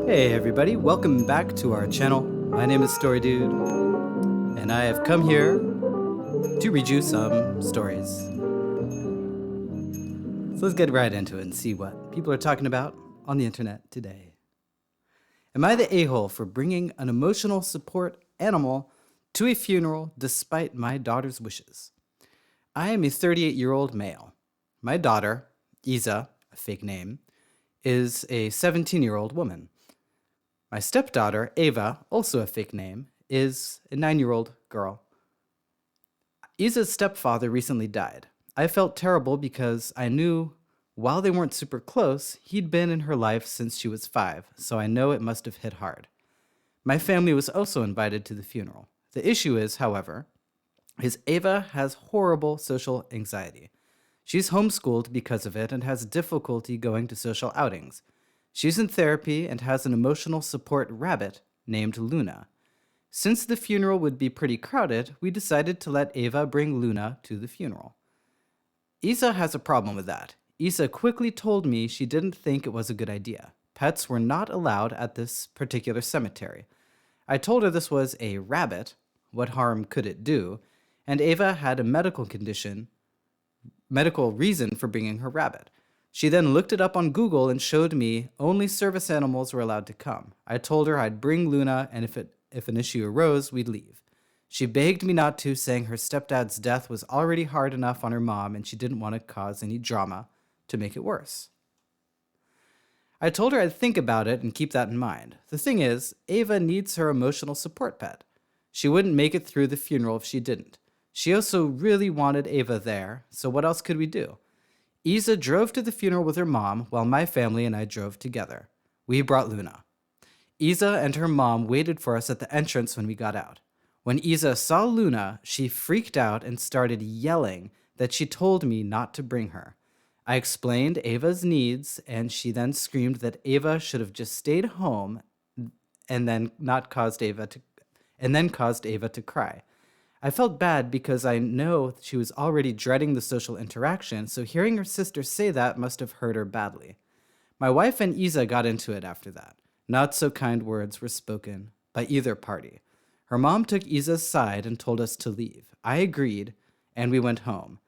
Hey everybody, welcome back to our channel. My name is Story Dude, and I have come here to read you some stories. So let's get right into it and see what people are talking about on the internet today. Am I the a-hole for bringing an emotional support animal to a funeral despite my daughter's wishes? I am a 38-year-old male. My daughter, Isa, a fake name, is a 17-year-old woman. My stepdaughter, Ava, also a fake name, is a 9-year-old girl. Isa's stepfather recently died. I felt terrible because I knew while they weren't super close, he'd been in her life since she was 5, so I know it must have hit hard. My family was also invited to the funeral. The issue is, however, Ava has horrible social anxiety. She's homeschooled because of it and has difficulty going to social outings. She's in therapy and has an emotional support rabbit named Luna. Since the funeral would be pretty crowded, we decided to let Ava bring Luna to the funeral. Isa has a problem with that. Isa quickly told me she didn't think it was a good idea. Pets were not allowed at this particular cemetery. I told her this was a rabbit, what harm could it do, and Ava had a medical reason for bringing her rabbit. She then looked it up on Google and showed me only service animals were allowed to come. I told her I'd bring Luna, and if an issue arose, we'd leave. She begged me not to, saying her stepdad's death was already hard enough on her mom and she didn't want to cause any drama to make it worse. I told her I'd think about it and keep that in mind. The thing is, Ava needs her emotional support pet. She wouldn't make it through the funeral if she didn't. She also really wanted Ava there, so what else could we do? Isa drove to the funeral with her mom, while my family and I drove together. We brought Luna. Isa and her mom waited for us at the entrance when we got out. When Isa saw Luna, she freaked out and started yelling that she told me not to bring her. I explained Ava's needs, and she then screamed that Ava should have just stayed home and then caused Ava to cry. I felt bad because I know she was already dreading the social interaction, so hearing her sister say that must have hurt her badly. My wife and Isa got into it after that. Not so kind words were spoken by either party. Her mom took Isa's side and told us to leave. I agreed, and we went home.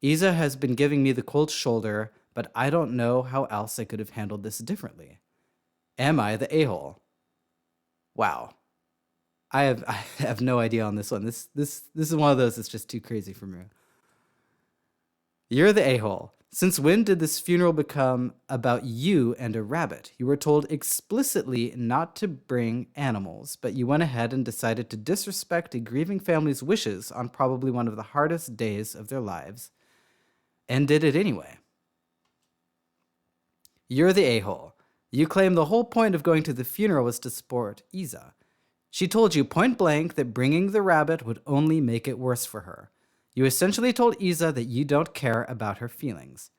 Isa has been giving me the cold shoulder, but I don't know how else I could have handled this differently. Am I the a-hole? Wow. I have no idea on this one. This is one of those that's just too crazy for me. You're the a-hole. Since when did this funeral become about you and a rabbit? You were told explicitly not to bring animals, but you went ahead and decided to disrespect a grieving family's wishes on probably one of the hardest days of their lives, and did it anyway. You're the a-hole. You claim the whole point of going to the funeral was to support Isa. She told you point blank that bringing the rabbit would only make it worse for her. You essentially told Isa that you don't care about her feelings.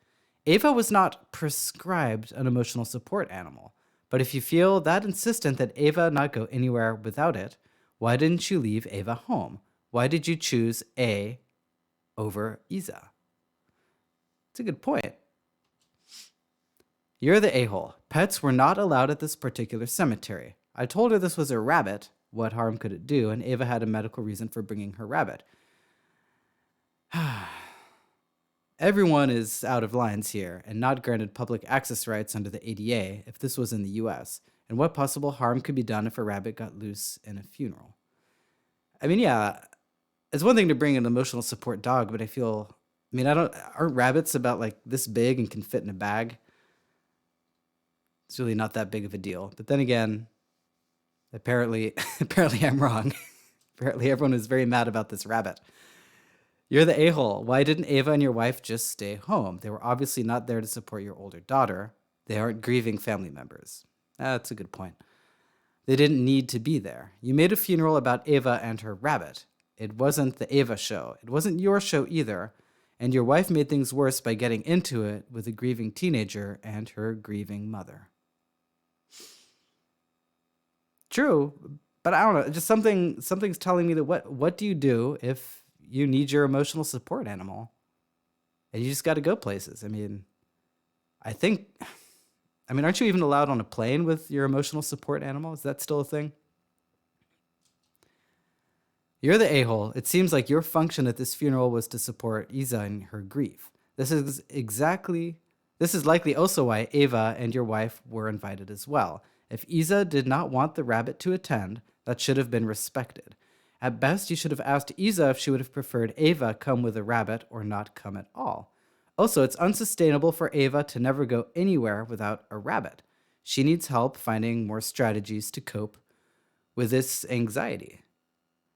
Ava was not prescribed an emotional support animal, but if you feel that insistent that Ava not go anywhere without it, why didn't you leave Ava home? Why did you choose A over Isa? It's a good point. You're the a-hole. Pets were not allowed at this particular cemetery. I told her this was a rabbit. What harm could it do? And Ava had a medical reason for bringing her rabbit. Everyone is out of lines here and not granted public access rights under the ADA if this was in the US. And what possible harm could be done if a rabbit got loose in a funeral? I mean, yeah, it's one thing to bring an emotional support dog, but aren't rabbits about like this big and can fit in a bag? It's really not that big of a deal. But then again, apparently I'm wrong. Apparently everyone is very mad about this rabbit. You're the a-hole. Why didn't Ava and your wife just stay home? They were obviously not there to support your older daughter. They aren't grieving family members. That's a good point. They didn't need to be there. You made a funeral about Ava and her rabbit. It wasn't the Ava show. It wasn't your show either. And your wife made things worse by getting into it with a grieving teenager and her grieving mother. True, but I don't know. Just something's telling me that what do you do if you need your emotional support animal and you just got to go places? I mean, I think I mean, aren't you even allowed on a plane with your emotional support animal? Is that still a thing? You're the a-hole. It seems like your function at this funeral was to support Isa in her grief. This is likely also why Ava and your wife were invited as well. If Isa did not want the rabbit to attend, that should have been respected. At best, you should have asked Isa if she would have preferred Ava come with a rabbit or not come at all. Also, it's unsustainable for Ava to never go anywhere without a rabbit. She needs help finding more strategies to cope with this anxiety.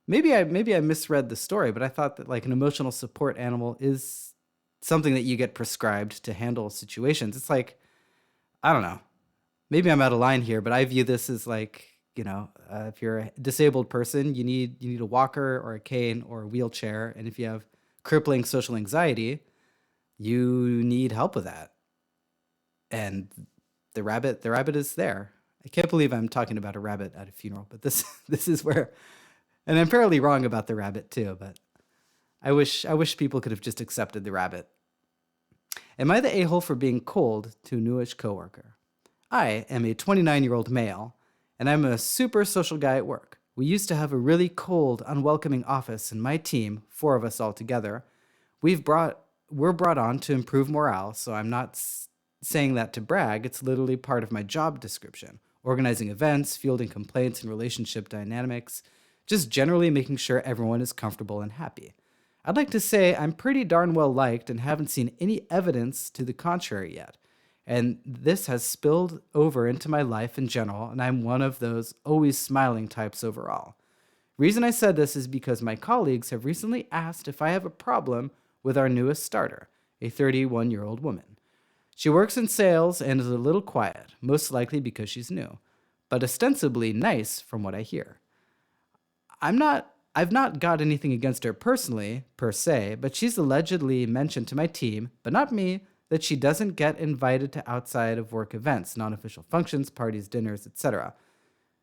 Maybe I misread the story, but I thought that like an emotional support animal is something that you get prescribed to handle situations. It's like, I don't know. Maybe I'm out of line here, but I view this as like, if you're a disabled person, you need a walker or a cane or a wheelchair, and if you have crippling social anxiety, you need help with that. And the rabbit is there. I can't believe I'm talking about a rabbit at a funeral, but this this is where, and I'm fairly wrong about the rabbit too, but I wish people could have just accepted the rabbit. Am I the a-hole for being cold to a newish coworker? I am a 29-year-old male, and I'm a super social guy at work. We used to have a really cold, unwelcoming office, and my team, 4 of us all together, we're brought on to improve morale, so I'm not saying that to brag. It's literally part of my job description. Organizing events, fielding complaints and relationship dynamics, just generally making sure everyone is comfortable and happy. I'd like to say I'm pretty darn well liked and haven't seen any evidence to the contrary yet. And this has spilled over into my life in general, and I'm one of those always smiling types overall. Reason I said this is because my colleagues have recently asked if I have a problem with our newest starter, a 31-year-old woman. She works in sales and is a little quiet, most likely because she's new, but ostensibly nice from what I hear. I've not got anything against her personally, per se, but she's allegedly mentioned to my team, but not me, that she doesn't get invited to outside of work events, non-official functions, parties, dinners, etc.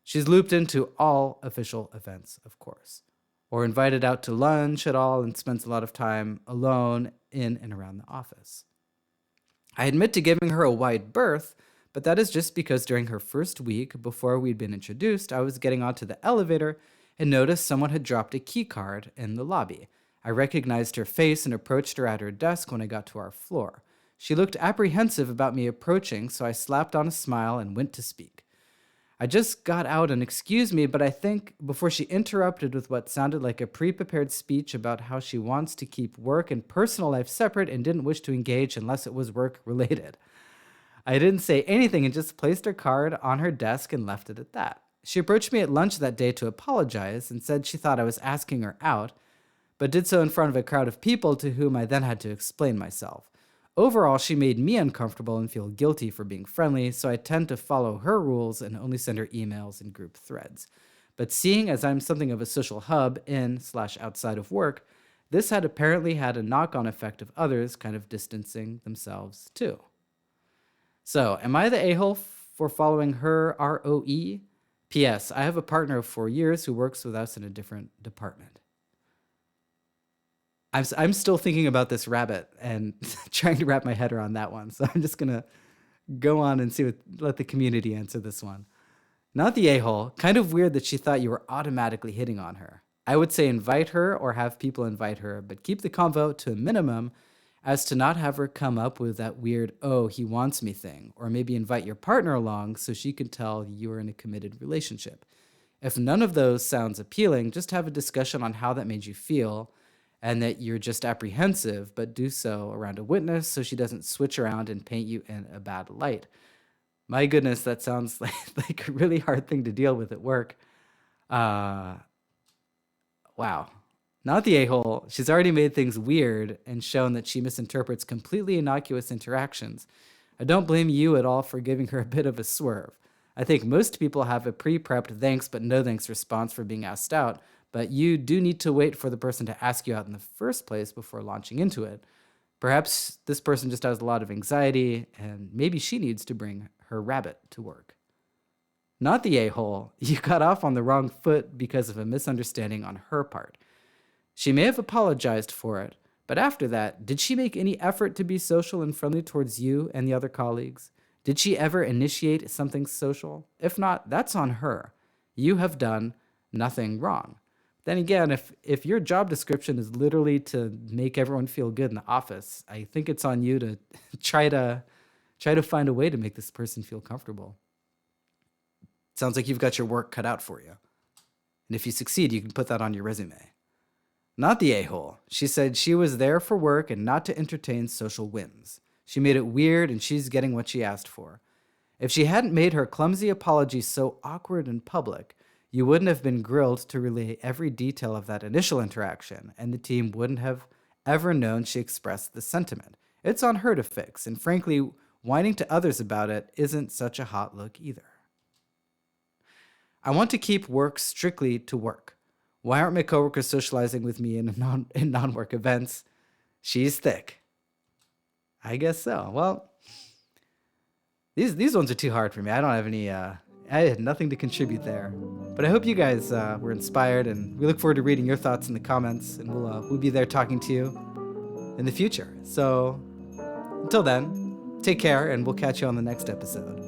She's looped into all official events, of course, or invited out to lunch at all and spends a lot of time alone in and around the office. I admit to giving her a wide berth, but that is just because during her first week, before we'd been introduced, I was getting onto the elevator and noticed someone had dropped a key card in the lobby. I recognized her face and approached her at her desk when I got to our floor. She looked apprehensive about me approaching, so I slapped on a smile and went to speak. I just got out and excuse me, but I think before she interrupted with what sounded like a pre-prepared speech about how she wants to keep work and personal life separate and didn't wish to engage unless it was work related. I didn't say anything and just placed her card on her desk and left it at that. She approached me at lunch that day to apologize and said she thought I was asking her out, but did so in front of a crowd of people to whom I then had to explain myself. Overall, she made me uncomfortable and feel guilty for being friendly, so I tend to follow her rules and only send her emails and group threads. But seeing as I'm something of a social hub in/outside of work, this had apparently had a knock-on effect of others kind of distancing themselves too. So, am I the a-hole for following her ROE? P.S. I have a partner of 4 years who works with us in a different department. I'm still thinking about this rabbit and trying to wrap my head around that one. So I'm just going to go on and let the community answer this one. Not the a-hole. Kind of weird that she thought you were automatically hitting on her. I would say invite her or have people invite her, but keep the convo to a minimum as to not have her come up with that weird, oh, he wants me thing, or maybe invite your partner along so she can tell you're in a committed relationship. If none of those sounds appealing, just have a discussion on how that made you feel and that you're just apprehensive, but do so around a witness so she doesn't switch around and paint you in a bad light. My goodness, that sounds like a really hard thing to deal with at work. Wow. Not the a-hole. She's already made things weird and shown that she misinterprets completely innocuous interactions. I don't blame you at all for giving her a bit of a swerve. I think most people have a pre-prepped thanks but no thanks response for being asked out, but you do need to wait for the person to ask you out in the first place before launching into it. Perhaps this person just has a lot of anxiety and maybe she needs to bring her rabbit to work. Not the a-hole. You got off on the wrong foot because of a misunderstanding on her part. She may have apologized for it, but after that, did she make any effort to be social and friendly towards you and the other colleagues? Did she ever initiate something social? If not, that's on her. You have done nothing wrong. Then again, if your job description is literally to make everyone feel good in the office, I think it's on you to try to find a way to make this person feel comfortable. Sounds like you've got your work cut out for you. And if you succeed, you can put that on your resume. Not the a-hole. She said she was there for work and not to entertain social whims. She made it weird and she's getting what she asked for. If she hadn't made her clumsy apology so awkward in public, you wouldn't have been grilled to relay every detail of that initial interaction, and the team wouldn't have ever known she expressed the sentiment. It's on her to fix, and frankly, whining to others about it isn't such a hot look either. I want to keep work strictly to work. Why aren't my coworkers socializing with me in non-work events? She's thick. I guess so. Well, these ones are too hard for me. I don't have any. I had nothing to contribute there. But I hope you guys were inspired, and we look forward to reading your thoughts in the comments, and we'll be there talking to you in the future. So until then, take care, and we'll catch you on the next episode.